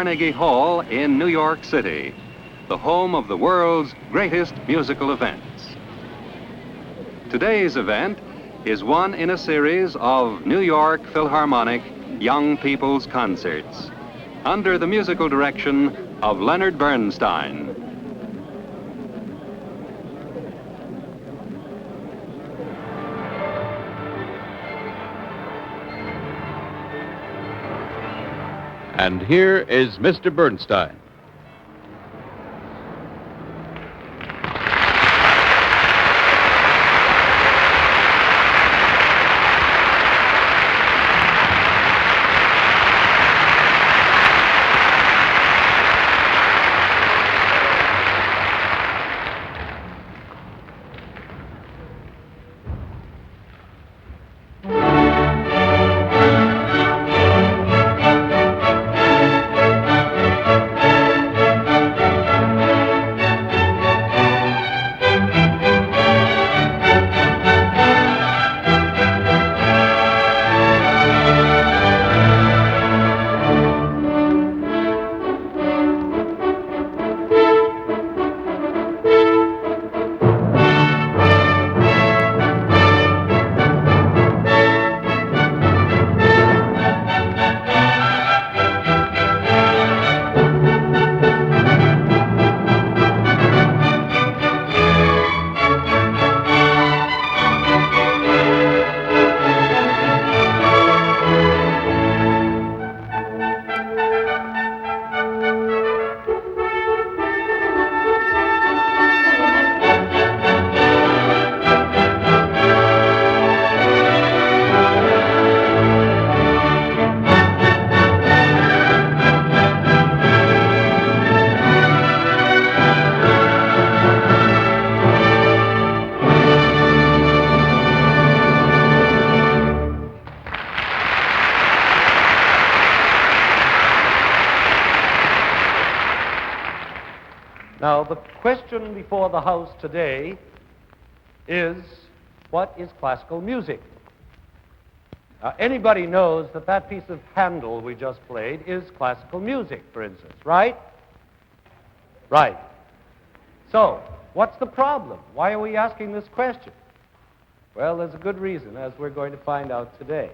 Carnegie Hall in New York City, the home of the world's greatest musical events. Today's event is one in a series of New York Philharmonic Young People's Concerts under the musical direction of Leonard Bernstein. And here is Mr. Bernstein. Now, the question before the House today is, what is classical music? Anybody knows that that piece of Handel we just played is classical music, for instance, right? Right. So, what's the problem? Why are we asking this question? Well, there's a good reason, as we're going to find out today.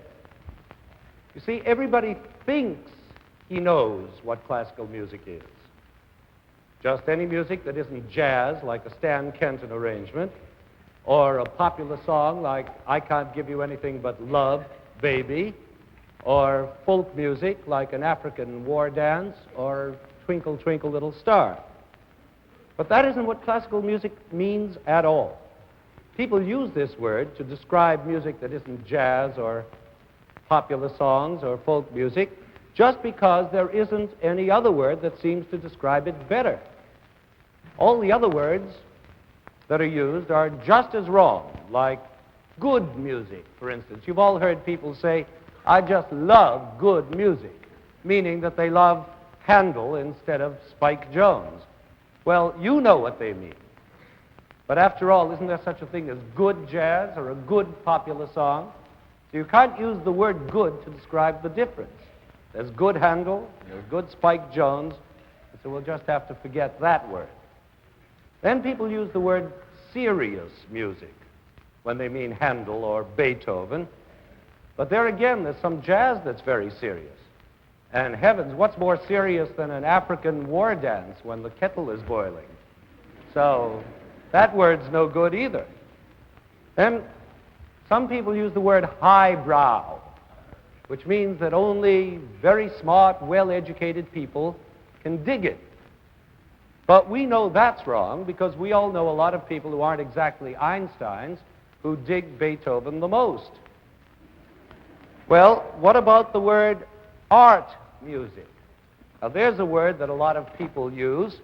You see, everybody thinks he knows what classical music is. Just any music that isn't jazz, like a Stan Kenton arrangement, or a popular song like I Can't Give You Anything But Love, Baby, or folk music like an African war dance, or Twinkle, Twinkle, Little Star. But that isn't what classical music means at all. People use this word to describe music that isn't jazz or popular songs or folk music, just because there isn't any other word that seems to describe it better. All the other words that are used are just as wrong, like good music, for instance. You've all heard people say, I just love good music, meaning that they love Handel instead of Spike Jones. Well, you know what they mean. But after all, isn't there such a thing as good jazz or a good popular song? So you can't use the word good to describe the difference. There's good Handel, there's good Spike Jones, so we'll just have to forget that word. Then people use the word serious music when they mean Handel or Beethoven. But there again, there's some jazz that's very serious. And heavens, what's more serious than an African war dance when the kettle is boiling? So that word's no good either. Then some people use the word highbrow, which means that only very smart, well-educated people can dig it. But we know that's wrong because we all know a lot of people who aren't exactly Einsteins who dig Beethoven the most. Well, what about the word art music? Now, there's a word that a lot of people use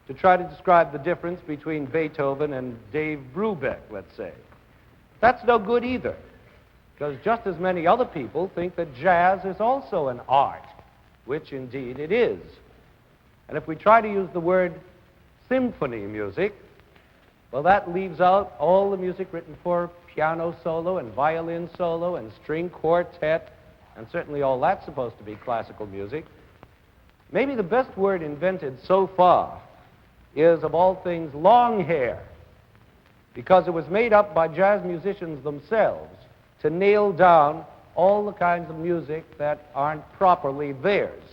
to try to describe the difference between Beethoven and Dave Brubeck, let's say. That's no good either, because just as many other people think that jazz is also an art, which indeed it is. And if we try to use the word symphony music, well, that leaves out all the music written for piano solo and violin solo and string quartet, and certainly all that's supposed to be classical music. Maybe the best word invented so far is, of all things, long hair, because it was made up by jazz musicians themselves to nail down all the kinds of music that aren't properly theirs.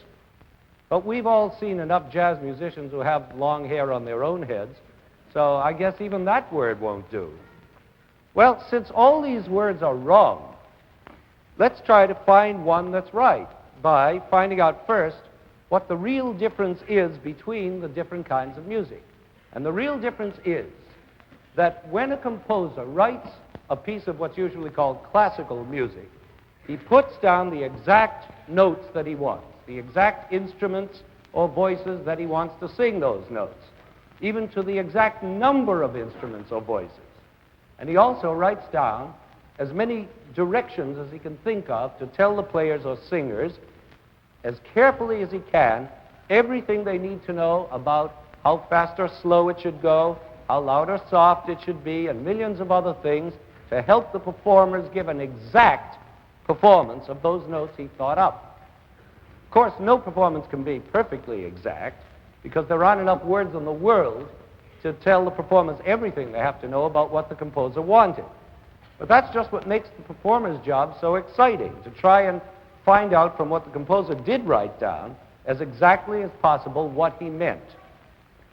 But we've all seen enough jazz musicians who have long hair on their own heads, so I guess even that word won't do. Well, since all these words are wrong, let's try to find one that's right by finding out first what the real difference is between the different kinds of music. And the real difference is that when a composer writes a piece of what's usually called classical music, he puts down the exact notes that he wants, the exact instruments or voices that he wants to sing those notes, even to the exact number of instruments or voices. And he also writes down as many directions as he can think of to tell the players or singers, as carefully as he can, everything they need to know about how fast or slow it should go, how loud or soft it should be, and millions of other things to help the performers give an exact performance of those notes he thought up. Of course, no performance can be perfectly exact because there aren't enough words in the world to tell the performers everything they have to know about what the composer wanted. But that's just what makes the performer's job so exciting, to try and find out from what the composer did write down as exactly as possible what he meant.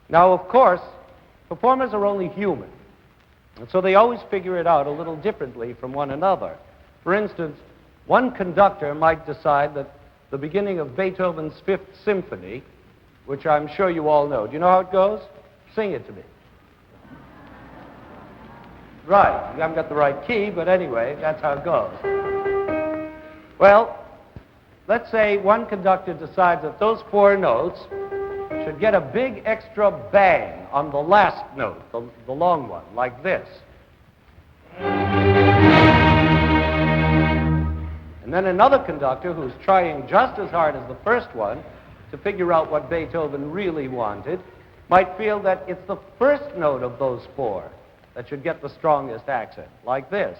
Now, of course, performers are only human, and so they always figure it out a little differently from one another. For instance, one conductor might decide that the beginning of Beethoven's Fifth Symphony, which I'm sure you all know. Do you know how it goes? Sing it to me. Right, you haven't got the right key, but anyway, that's how it goes. Well, let's say one conductor decides that those four notes should get a big extra bang on the last note, the long one, like this. And then another conductor who's trying just as hard as the first one to figure out what Beethoven really wanted might feel that it's the first note of those four that should get the strongest accent, like this.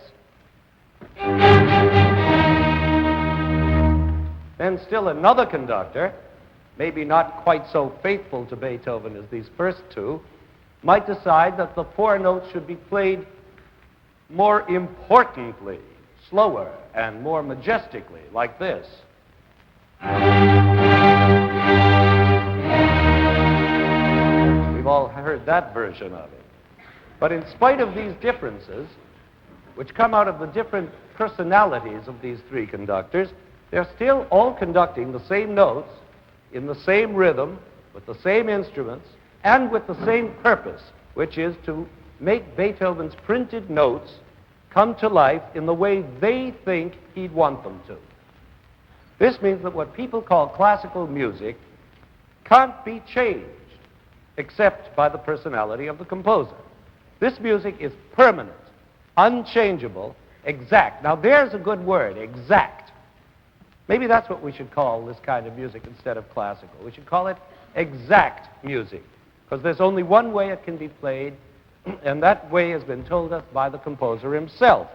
Then still another conductor, maybe not quite so faithful to Beethoven as these first two, might decide that the four notes should be played more importantly, slower, and more majestically, like this. We've all heard that version of it. But in spite of these differences, which come out of the different personalities of these three conductors, they're still all conducting the same notes in the same rhythm, with the same instruments, and with the same purpose, which is to make Beethoven's printed notes come to life in the way they think he'd want them to. This means that what people call classical music can't be changed except by the personality of the composer. This music is permanent, unchangeable, exact. Now there's a good word, exact. Maybe that's what we should call this kind of music instead of classical. We should call it exact music, because there's only one way it can be played, and that way has been told us by the composer himself.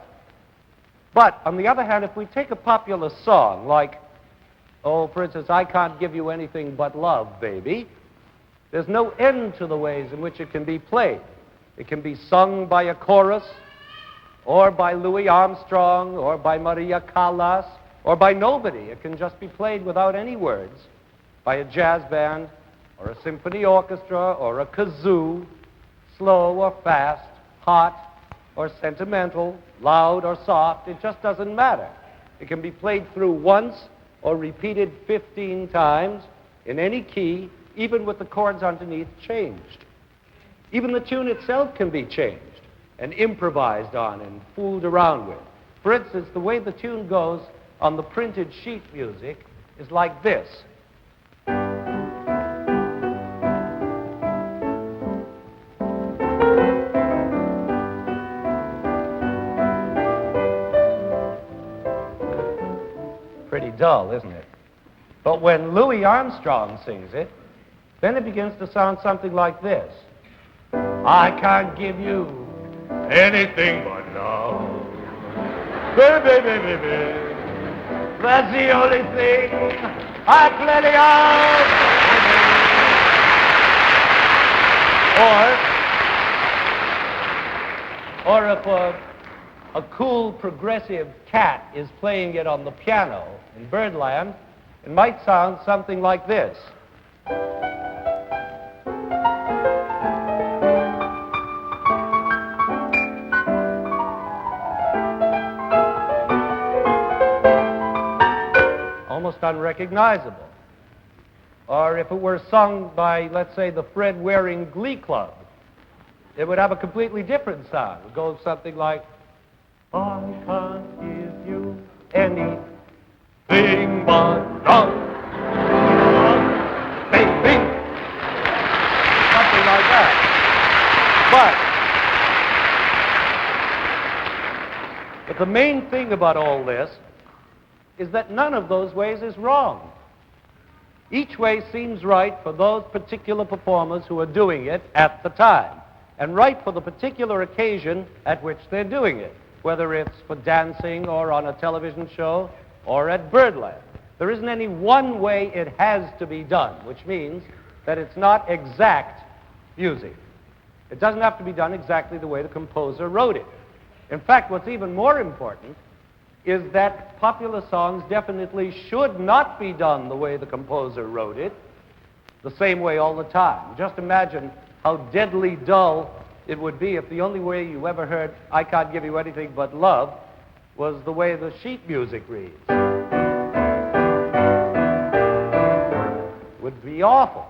But, on the other hand, if we take a popular song like, for instance, I Can't Give You Anything But Love, Baby, there's no end to the ways in which it can be played. It can be sung by a chorus, or by Louis Armstrong, or by Maria Callas, or by nobody. It can just be played without any words by a jazz band, or a symphony orchestra, or a kazoo, slow or fast, hot or sentimental, loud or soft. It just doesn't matter. It can be played through once or repeated 15 times in any key, even with the chords underneath changed. Even the tune itself can be changed and improvised on and fooled around with. For instance, the way the tune goes on the printed sheet music is like this. Pretty dull, isn't it? But when Louis Armstrong sings it, then it begins to sound something like this. I can't give you anything but love. Baby, baby, baby. That's the only thing I plenty of. Or if a cool progressive cat is playing it on the piano in Birdland, it might sound something like this. Almost unrecognizable. Or if it were sung by, let's say, the Fred Waring Glee Club, it would have a completely different sound. It would go something like, I can't give you anything but love, baby. Something like that. But the main thing about all this is that none of those ways is wrong. Each way seems right for those particular performers who are doing it at the time, and right for the particular occasion at which they're doing it, whether it's for dancing or on a television show or at Birdland. There isn't any one way it has to be done, which means that it's not exact music. It doesn't have to be done exactly the way the composer wrote it. In fact, what's even more important is that popular songs definitely should not be done the way the composer wrote it, the same way all the time. Just imagine how deadly dull it would be if the only way you ever heard I Can't Give You Anything But Love was the way the sheet music reads. It would be awful.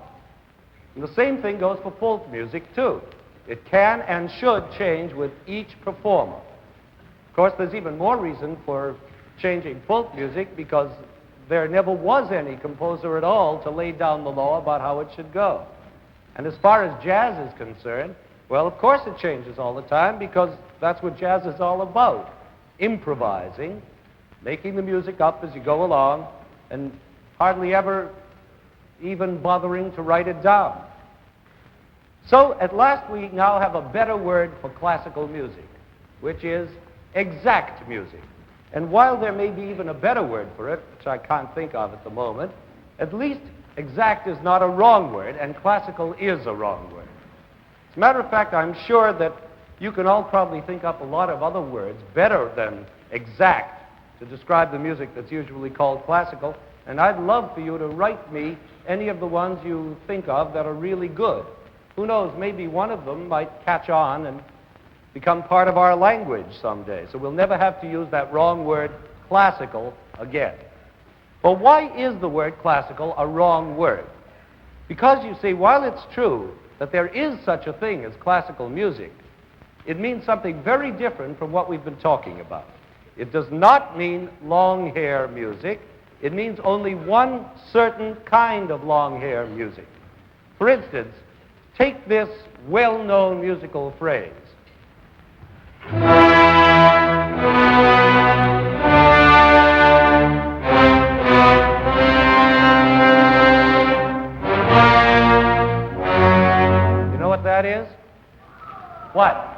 And the same thing goes for folk music, too. It can and should change with each performer. Of course, there's even more reason for changing folk music because there never was any composer at all to lay down the law about how it should go. And as far as jazz is concerned, well, of course it changes all the time because that's what jazz is all about. Improvising, making the music up as you go along, and hardly ever even bothering to write it down. So at last we now have a better word for classical music, which is exact music. And while there may be even a better word for it, which I can't think of at the moment, at least exact is not a wrong word, and classical is a wrong word. As a matter of fact, I'm sure that you can all probably think up a lot of other words better than exact to describe the music that's usually called classical, and I'd love for you to write me any of the ones you think of that are really good. Who knows, maybe one of them might catch on and become part of our language someday. So we'll never have to use that wrong word, classical, again. But why is the word classical a wrong word? Because, you see, while it's true that there is such a thing as classical music, it means something very different from what we've been talking about. It does not mean long hair music. It means only one certain kind of long hair music. For instance, take this well-known musical phrase. You know what that is? What?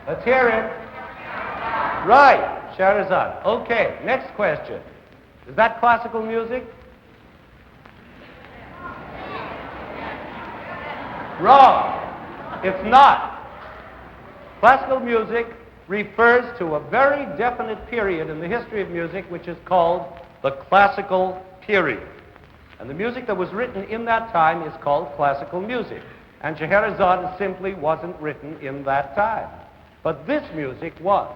Let's hear it. Right, Scheherazade. Okay, next question. Is that classical music? Wrong. It's not. Classical music refers to a very definite period in the history of music which is called the classical period. And the music that was written in that time is called classical music. And Scheherazade simply wasn't written in that time. But this music was.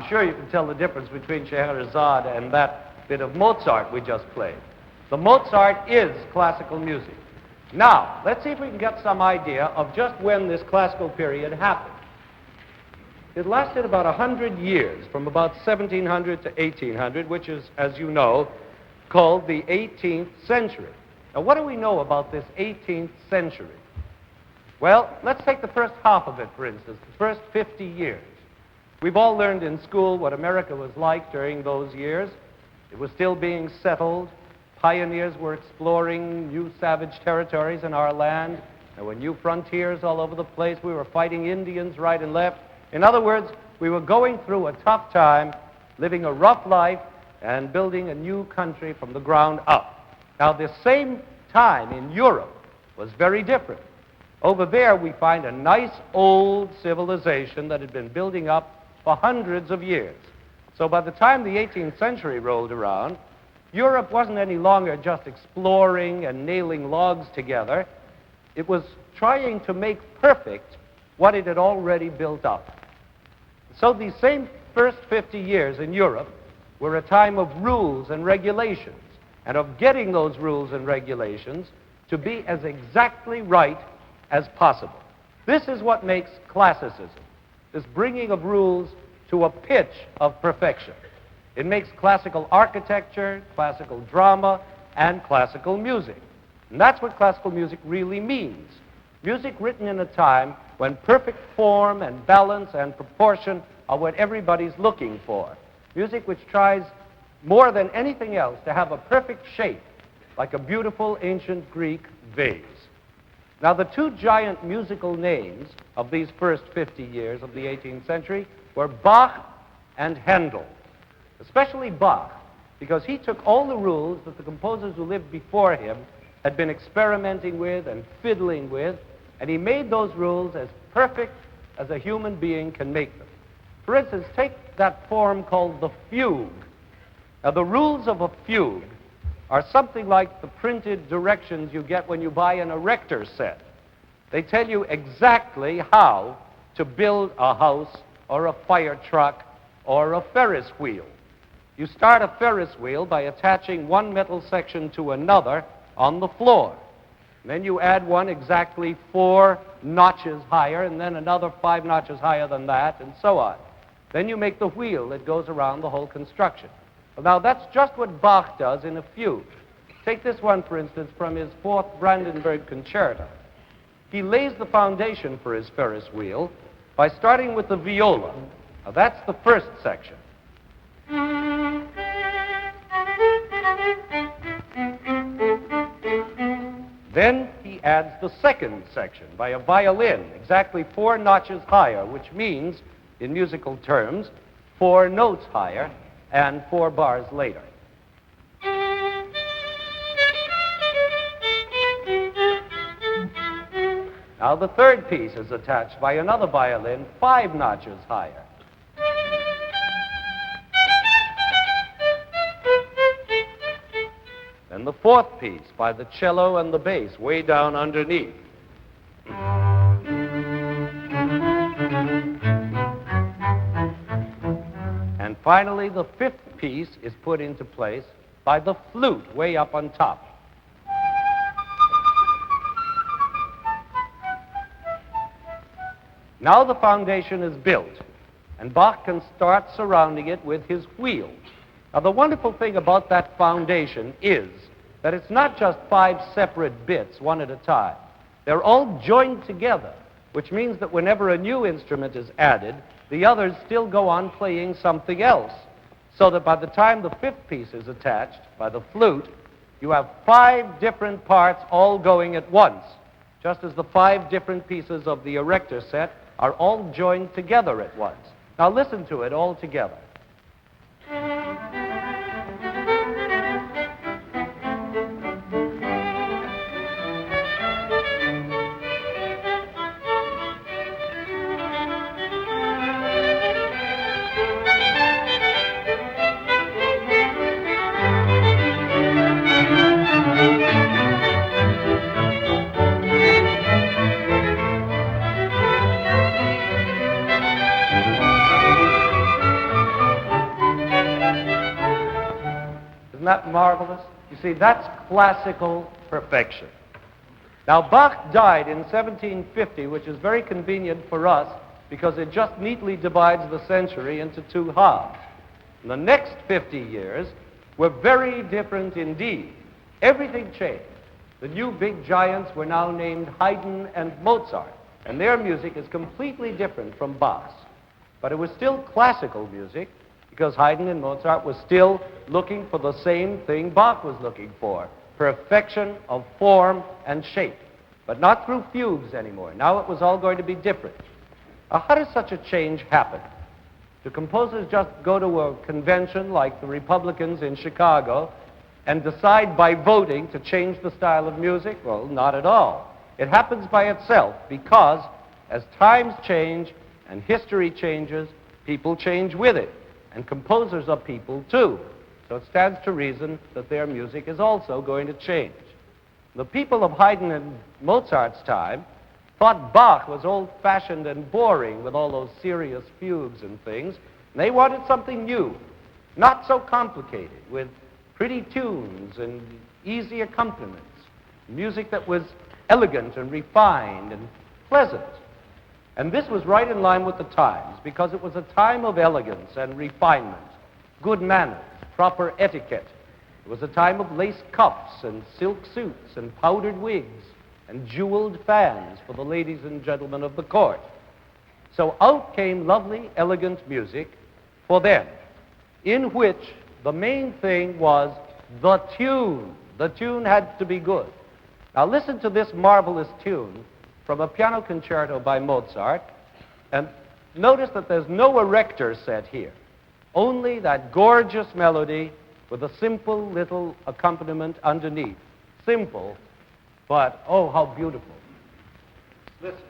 Sure, you can tell the difference between Scheherazade and that bit of Mozart we just played. The Mozart is classical music. Now, let's see if we can get some idea of just when this classical period happened. It lasted about 100 years, from about 1700 to 1800, which is, as you know, called the 18th century. Now, what do we know about this 18th century? Well, let's take the first half of it, for instance, the first 50 years. We've all learned in school what America was like during those years. It was still being settled. Pioneers were exploring new savage territories in our land. There were new frontiers all over the place. We were fighting Indians right and left. In other words, we were going through a tough time, living a rough life, and building a new country from the ground up. Now, the same time in Europe was very different. Over there, we find a nice old civilization that had been building up for hundreds of years. So by the time the 18th century rolled around, Europe wasn't any longer just exploring and nailing logs together. It was trying to make perfect what it had already built up. So these same first 50 years in Europe were a time of rules and regulations, and of getting those rules and regulations to be as exactly right as possible. This is what makes classicism, this bringing of rules to a pitch of perfection. It makes classical architecture, classical drama, and classical music. And that's what classical music really means. Music written in a time when perfect form and balance and proportion are what everybody's looking for. Music which tries more than anything else to have a perfect shape, like a beautiful ancient Greek vase. Now, the two giant musical names of these first 50 years of the 18th century were Bach and Handel, especially Bach, because he took all the rules that the composers who lived before him had been experimenting with and fiddling with, and he made those rules as perfect as a human being can make them. For instance, take that form called the fugue. Now, the rules of a fugue are something like the printed directions you get when you buy an erector set. They tell you exactly how to build a house or a fire truck or a Ferris wheel. You start a Ferris wheel by attaching one metal section to another on the floor. And then you add one exactly 4 notches higher, and then another 5 notches higher than that, and so on. Then you make the wheel that goes around the whole construction. Well, now, that's just what Bach does in a fugue. Take this one, for instance, from his 4th Brandenburg Concerto. He lays the foundation for his Ferris wheel by starting with the viola. Now, that's the first section. Then he adds the second section by a violin, exactly 4 notches higher, which means, in musical terms, 4 notes higher and 4 bars later. Now, the third piece is attached by another violin 5 notches higher. And the fourth piece by the cello and the bass way down underneath. And finally, the fifth piece is put into place by the flute way up on top. Now the foundation is built, and Bach can start surrounding it with his wheel. Now, the wonderful thing about that foundation is that it's not just 5 separate bits, one at a time. They're all joined together, which means that whenever a new instrument is added, the others still go on playing something else. So that by the time the fifth piece is attached, by the flute, you have 5 different parts all going at once, just as the 5 different pieces of the erector set are all joined together at once. Now listen to it all together. Isn't that marvelous? You see, that's classical perfection. Now, Bach died in 1750, which is very convenient for us because it just neatly divides the century into 2 halves. And the next 50 years were very different indeed. Everything changed. The new big giants were now named Haydn and Mozart, and their music is completely different from Bach's. But it was still classical music because Haydn and Mozart were still looking for the same thing Bach was looking for, perfection of form and shape, but not through fugues anymore. Now it was all going to be different. How does such a change happen? Do composers just go to a convention like the Republicans in Chicago and decide by voting to change the style of music? Well, not at all. It happens by itself because as times change and history changes, people change with it. And composers are people too. So it stands to reason that their music is also going to change. The people of Haydn and Mozart's time thought Bach was old-fashioned and boring with all those serious fugues and things. And they wanted something new, not so complicated, with pretty tunes and easy accompaniments, music that was elegant and refined and pleasant. And this was right in line with the times, because it was a time of elegance and refinement, good manners, proper etiquette. It was a time of lace cuffs and silk suits and powdered wigs and jeweled fans for the ladies and gentlemen of the court. So out came lovely, elegant music for them, in which the main thing was the tune. The tune had to be good. Now listen to this marvelous tune from a piano concerto by Mozart, and notice that there's no erector set here, only that gorgeous melody with a simple little accompaniment underneath. Simple, but oh, how beautiful. Listen.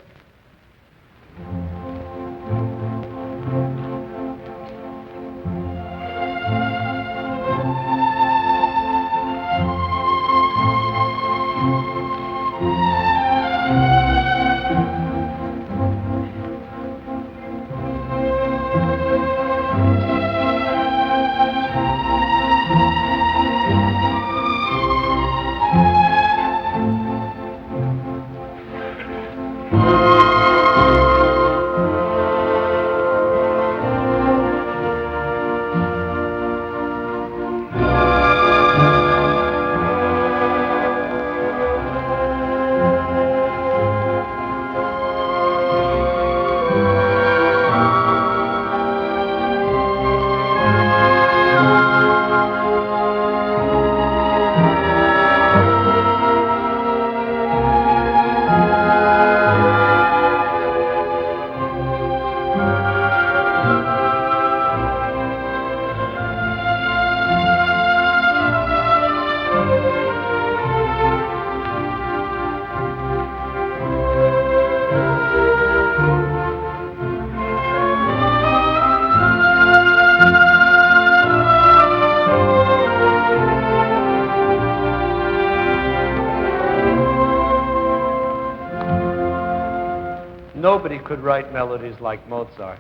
Nobody could write melodies like Mozart.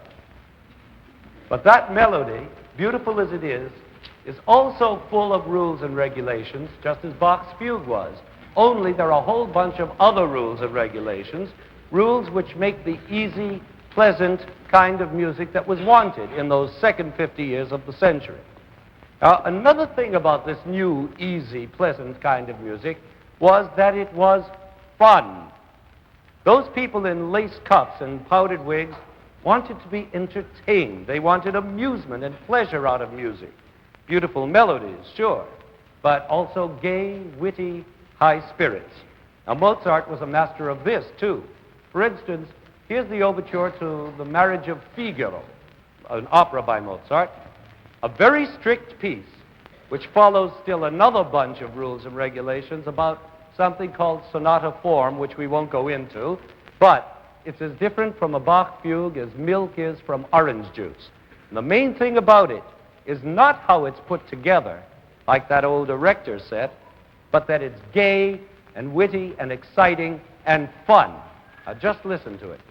But that melody, beautiful as it is also full of rules and regulations, just as Bach's fugue was. Only there are a whole bunch of other rules and regulations, rules which make the easy, pleasant kind of music that was wanted in those second 50 years of the century. Now, another thing about this new, easy, pleasant kind of music was that it was fun. Those people in lace cuffs and powdered wigs wanted to be entertained. They wanted amusement and pleasure out of music. Beautiful melodies, sure, but also gay, witty, high spirits. Now, Mozart was a master of this, too. For instance, here's the overture to The Marriage of Figaro, an opera by Mozart, a very strict piece, which follows still another bunch of rules and regulations about something called sonata form, which we won't go into, but it's as different from a Bach fugue as milk is from orange juice. And the main thing about it is not how it's put together, like that old erector set, but that it's gay and witty and exciting and fun. Now just listen to it.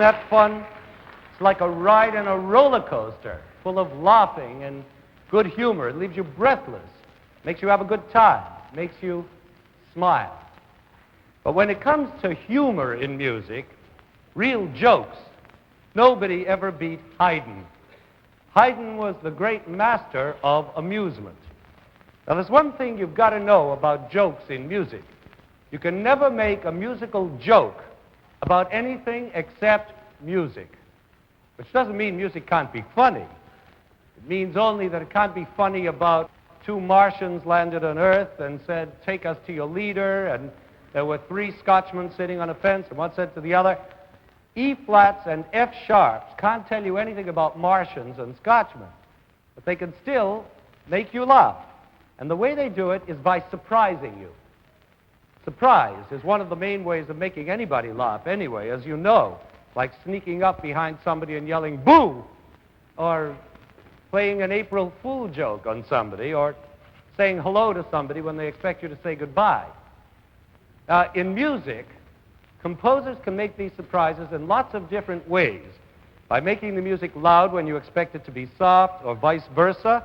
that fun? It's like a ride in a roller coaster, full of laughing and good humor. It leaves you breathless, makes you have a good time, makes you smile. But when it comes to humor in music, real jokes, nobody ever beat Haydn. Haydn was the great master of amusement. Now, there's one thing you've got to know about jokes in music. You can never make a musical joke about anything except music, which doesn't mean music can't be funny. It means only that it can't be funny about two Martians landed on Earth and said, "Take us to your leader," and there were three Scotchmen sitting on a fence, and one said to the other, E-flats and F-sharps can't tell you anything about Martians and Scotchmen, but they can still make you laugh. And the way they do it is by surprising you. Surprise is one of the main ways of making anybody laugh anyway, as you know, like sneaking up behind somebody and yelling, "Boo!" or playing an April Fool joke on somebody, or saying hello to somebody when they expect you to say goodbye. In music, composers can make these surprises in lots of different ways, by making the music loud when you expect it to be soft, or vice versa,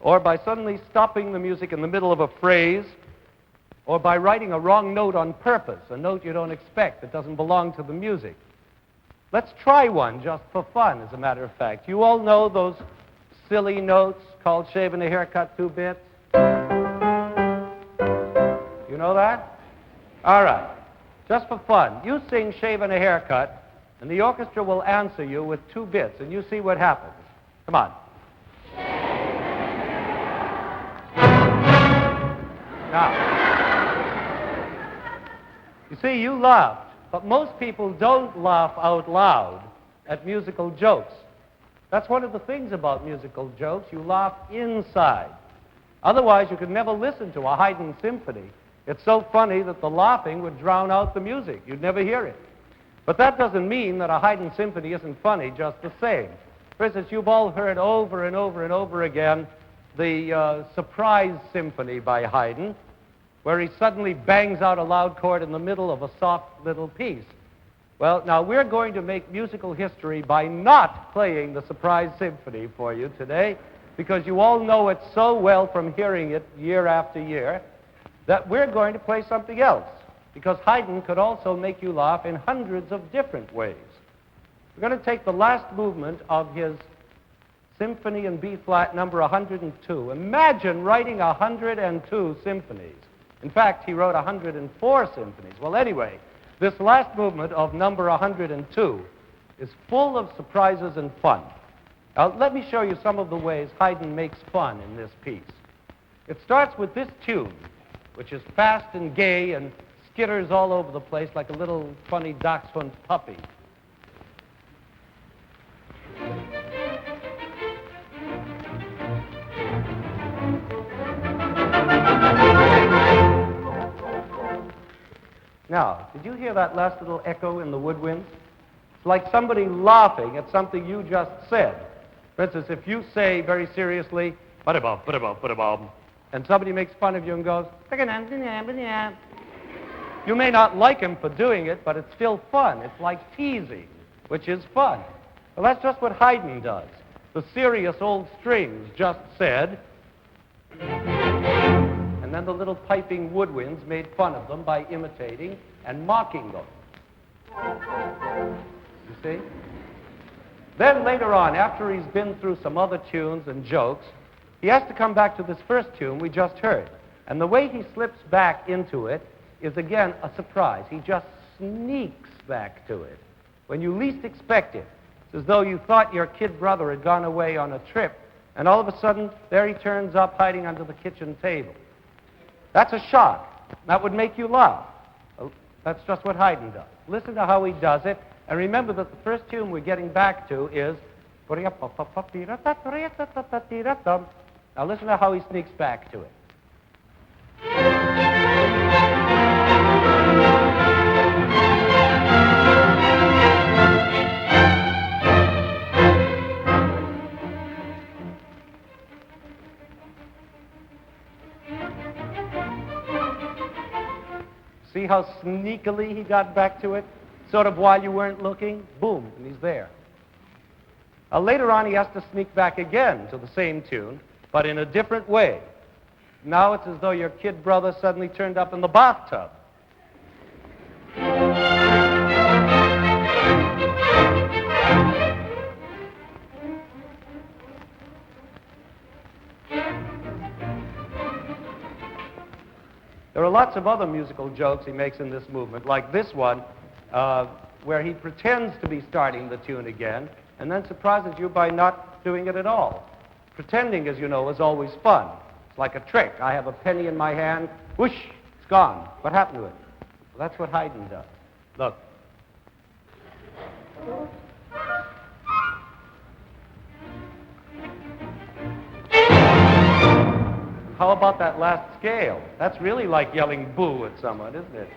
or by suddenly stopping the music in the middle of a phrase, or by writing a wrong note on purpose, a note you don't expect that doesn't belong to the music. Let's try one just for fun, as a matter of fact. You all know those silly notes called shaving a haircut 2 bits? You know that? All right. Just for fun, you sing "Shaving a Haircut," and the orchestra will answer you with 2 bits, and you see what happens. Come on. Now, you see, you laughed, but most people don't laugh out loud at musical jokes. That's one of the things about musical jokes. You laugh inside. Otherwise, you could never listen to a Haydn symphony. It's so funny that the laughing would drown out the music. You'd never hear it. But that doesn't mean that a Haydn symphony isn't funny just the same. For instance, you've all heard over and over and over again the Surprise Symphony by Haydn, where he suddenly bangs out a loud chord in the middle of a soft little piece. Well, now we're going to make musical history by not playing the Surprise Symphony for you today, because you all know it so well from hearing it year after year, that we're going to play something else, because Haydn could also make you laugh in hundreds of different ways. We're going to take the last movement of his Symphony in B-flat number 102. Imagine writing 102 symphonies. In fact, he wrote 104 symphonies. Well, anyway, this last movement of number 102 is full of surprises and fun. Now, let me show you some of the ways Haydn makes fun in this piece. It starts with this tune, which is fast and gay and skitters all over the place like a little funny dachshund puppy. Now, did you hear that last little echo in the woodwinds? It's like somebody laughing at something you just said. For instance, if you say very seriously, "Ba-da-bum, ba-da-bum, ba-da-bum," and somebody makes fun of you and goes, you may not like him for doing it, but it's still fun. It's like teasing, which is fun. Well, that's just what Haydn does. The serious old strings just said, and then the little piping woodwinds made fun of them by imitating and mocking them. You see? Then later on, after he's been through some other tunes and jokes, he has to come back to this first tune we just heard. And the way he slips back into it is, again, a surprise. He just sneaks back to it when you least expect it. It's as though you thought your kid brother had gone away on a trip, and all of a sudden, there he turns up hiding under the kitchen table. That's a shock. That would make you laugh. That's just what Haydn does. Listen to how he does it, and remember that the first tune we're getting back to is... Now listen to how he sneaks back to it. See how sneakily he got back to it? Sort of while you weren't looking? Boom. and he's there. Later on, he has to sneak back again to the same tune, but in a different way. Now it's as though your kid brother suddenly turned up in the bathtub. There are lots of other musical jokes he makes in this movement, like this one, where he pretends to be starting the tune again, and then surprises you by not doing it at all. Pretending, as you know, is always fun. It's like a trick. I have a penny in my hand, whoosh, it's gone. What happened to it? Well, that's what Haydn does. Look. How about that last scale? That's really like yelling boo at someone, isn't it?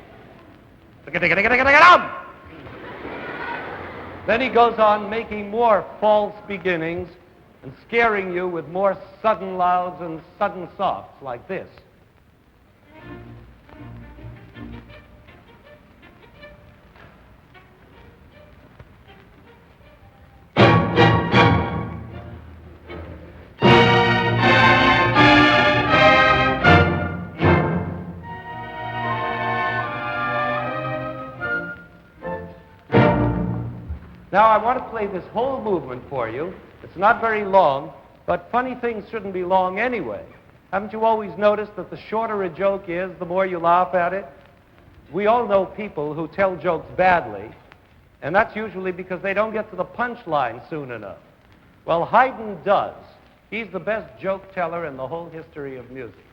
Then he goes on making more false beginnings and scaring you with more sudden louds and sudden softs like this. Now, I want to play this whole movement for you. It's not very long, but funny things shouldn't be long anyway. Haven't you always noticed that the shorter a joke is, the more you laugh at it? We all know people who tell jokes badly, and that's usually because they don't get to the punchline soon enough. Well, Haydn does. He's the best joke teller in the whole history of music.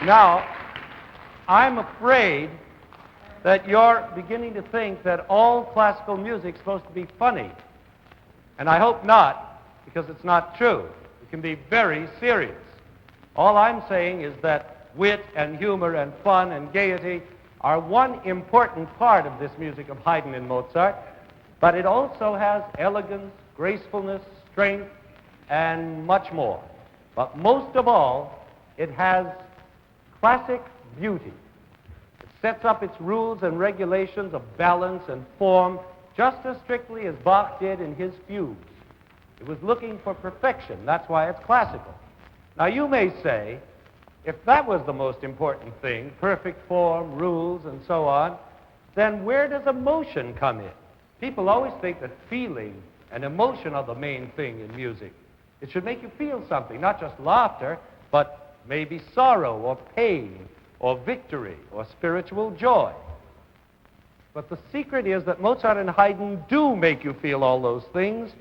Now, I'm afraid that you're beginning to think that all classical music is supposed to be funny. And I hope not, because it's not true. It can be very serious. All I'm saying is that wit and humor and fun and gaiety are one important part of this music of Haydn and Mozart, but it also has elegance, gracefulness, strength, and much more. But most of all, it has classic beauty. It sets up its rules and regulations of balance and form just as strictly as Bach did in his fugues. It was looking for perfection. That's why it's classical. Now, you may say, if that was the most important thing, perfect form, rules, and so on, then where does emotion come in? People always think that feeling and emotion are the main thing in music. It should make you feel something, not just laughter, but maybe sorrow or pain or victory or spiritual joy. But the secret is that Mozart and Haydn do make you feel all those things,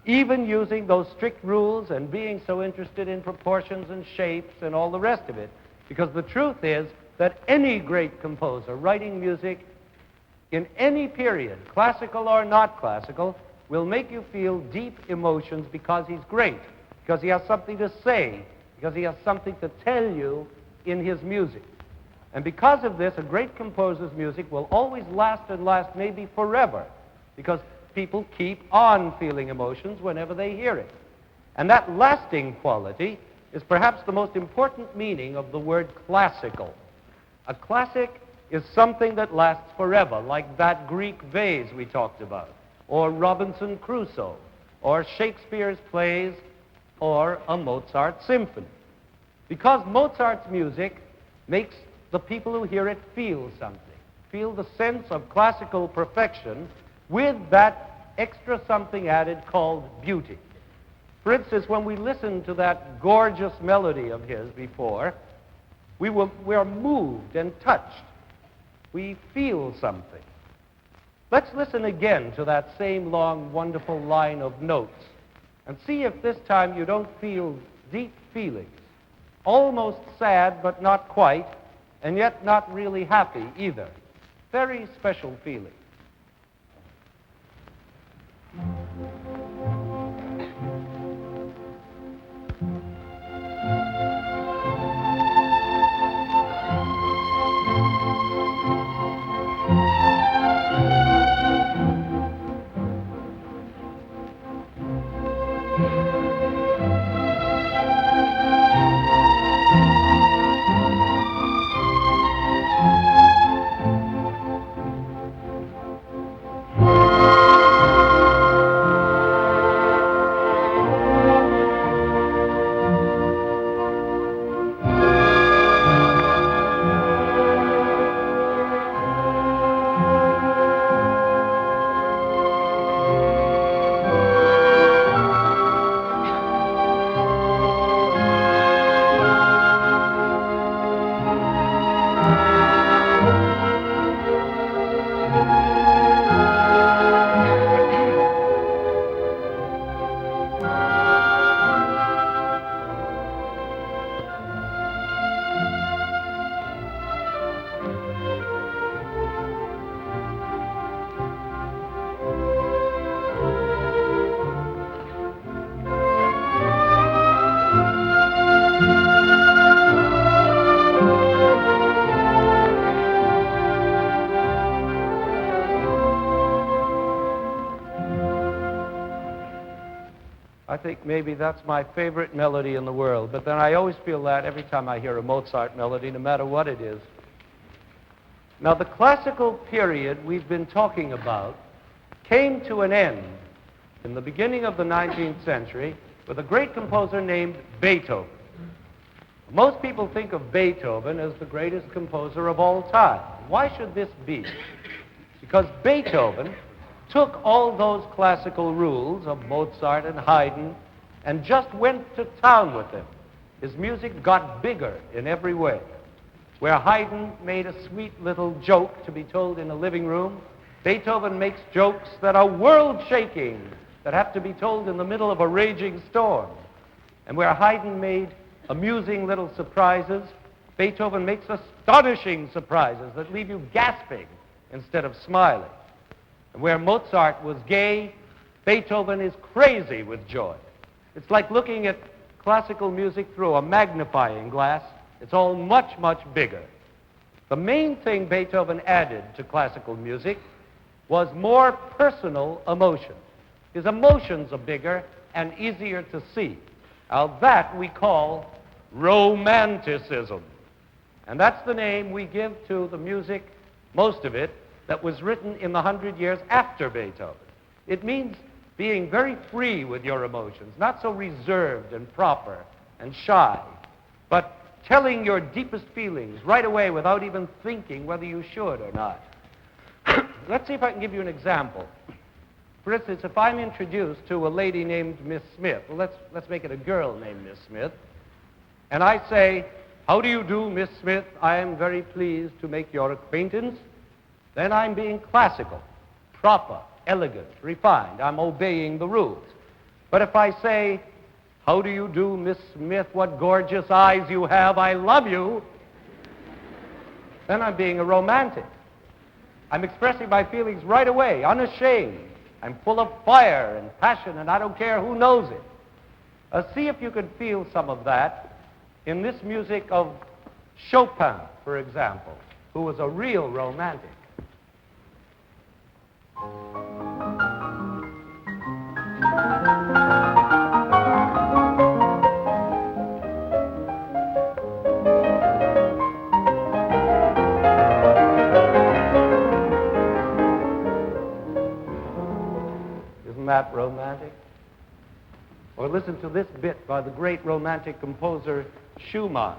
even using those strict rules and being so interested in proportions and shapes and all the rest of it. Because the truth is that any great composer writing music in any period, classical or not classical, will make you feel deep emotions because he's great, because he has something to say, because he has something to tell you in his music. And because of this, a great composer's music will always last and last, maybe forever, because people keep on feeling emotions whenever they hear it. And that lasting quality is perhaps the most important meaning of the word classical. A classic is something that lasts forever, like that Greek vase we talked about, or Robinson Crusoe, or Shakespeare's plays, or a Mozart symphony. Because Mozart's music makes the people who hear it feel something, feel the sense of classical perfection with that extra something added called beauty. For instance, when we listened to that gorgeous melody of his before, we are moved and touched. We feel something. Let's listen again to that same long, wonderful line of notes and see if this time you don't feel deep feelings, almost sad but not quite, and yet not really happy either. Very special feeling. I think maybe that's my favorite melody in the world, but then I always feel that every time I hear a Mozart melody, no matter what it is. Now, the classical period we've been talking about came to an end in the beginning of the 19th century with a great composer named Beethoven. Most people think of Beethoven as the greatest composer of all time. Why should this be? Because Beethoven took all those classical rules of Mozart and Haydn and just went to town with them. His music got bigger in every way. Where Haydn made a sweet little joke to be told in a living room, Beethoven makes jokes that are world-shaking, that have to be told in the middle of a raging storm. And where Haydn made amusing little surprises, Beethoven makes astonishing surprises that leave you gasping instead of smiling. And where Mozart was gay, Beethoven is crazy with joy. It's like looking at classical music through a magnifying glass. It's all much, much bigger. The main thing Beethoven added to classical music was more personal emotion. His emotions are bigger and easier to see. Now that we call romanticism. And that's the name we give to the music, most of it, that was written in the 100 years after Beethoven. It means being very free with your emotions, not so reserved and proper and shy, but telling your deepest feelings right away without even thinking whether you should or not. Let's see if I can give you an example. For instance, if I'm introduced to a lady named Miss Smith, well, let's make it a girl named Miss Smith, and I say, "How do you do, Miss Smith? I am very pleased to make your acquaintance." Then I'm being classical, proper, elegant, refined. I'm obeying the rules. But if I say, "How do you do, Miss Smith? What gorgeous eyes you have. I love you," then I'm being a romantic. I'm expressing my feelings right away, unashamed. I'm full of fire and passion, and I don't care who knows it. See if you can feel some of that in this music of Chopin, for example, who was a real romantic. Isn't that romantic? Or listen to this bit by the great romantic composer Schumann.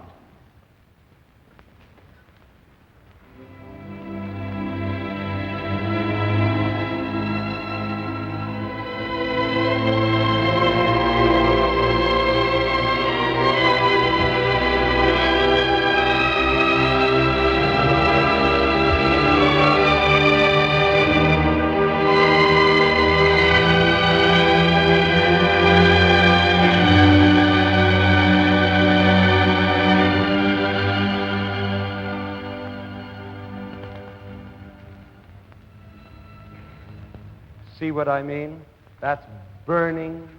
See what I mean? That's burning,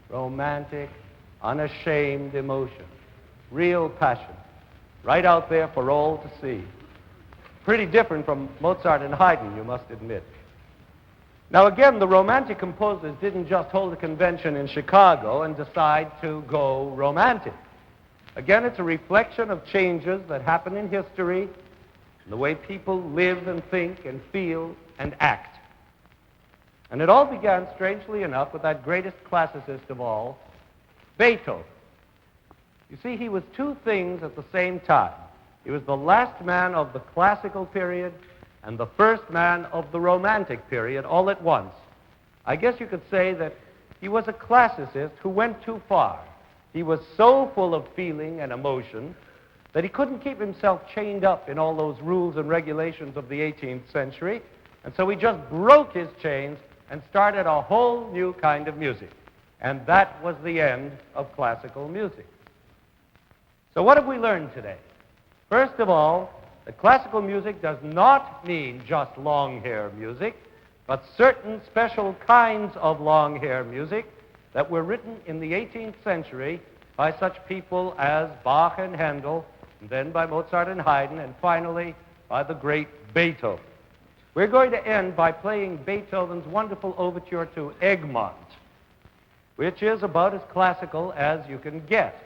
romantic, unashamed emotion. Real passion. Right out there for all to see. Pretty different from Mozart and Haydn, you must admit. Now again, the romantic composers didn't just hold a convention in Chicago and decide to go romantic. Again, it's a reflection of changes that happen in history, the way people live and think and feel and act. And it all began, strangely enough, with that greatest classicist of all, Beethoven. You see, he was two things at the same time. He was the last man of the classical period and the first man of the romantic period all at once. I guess you could say that he was a classicist who went too far. He was so full of feeling and emotion that he couldn't keep himself chained up in all those rules and regulations of the 18th century, and so he just broke his chains and started a whole new kind of music. And that was the end of classical music. So what have we learned today? First of all, that classical music does not mean just long hair music, but certain special kinds of long hair music that were written in the 18th century by such people as Bach and Handel, and then by Mozart and Haydn, and finally by the great Beethoven. We're going to end by playing Beethoven's wonderful overture to Egmont, which is about as classical as you can get.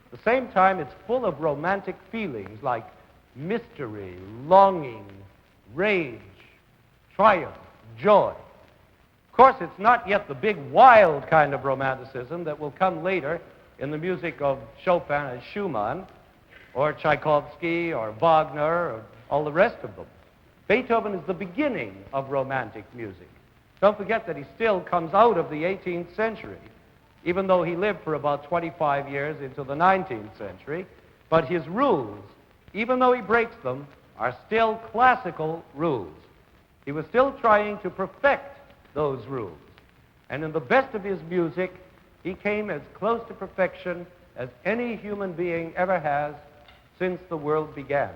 At the same time, it's full of romantic feelings like mystery, longing, rage, triumph, joy. Of course, it's not yet the big, wild kind of romanticism that will come later in the music of Chopin and Schumann, or Tchaikovsky, or Wagner, or all the rest of them. Beethoven is the beginning of romantic music. Don't forget that he still comes out of the 18th century, even though he lived for about 25 years into the 19th century. But his rules, even though he breaks them, are still classical rules. He was still trying to perfect those rules. And in the best of his music, he came as close to perfection as any human being ever has since the world began.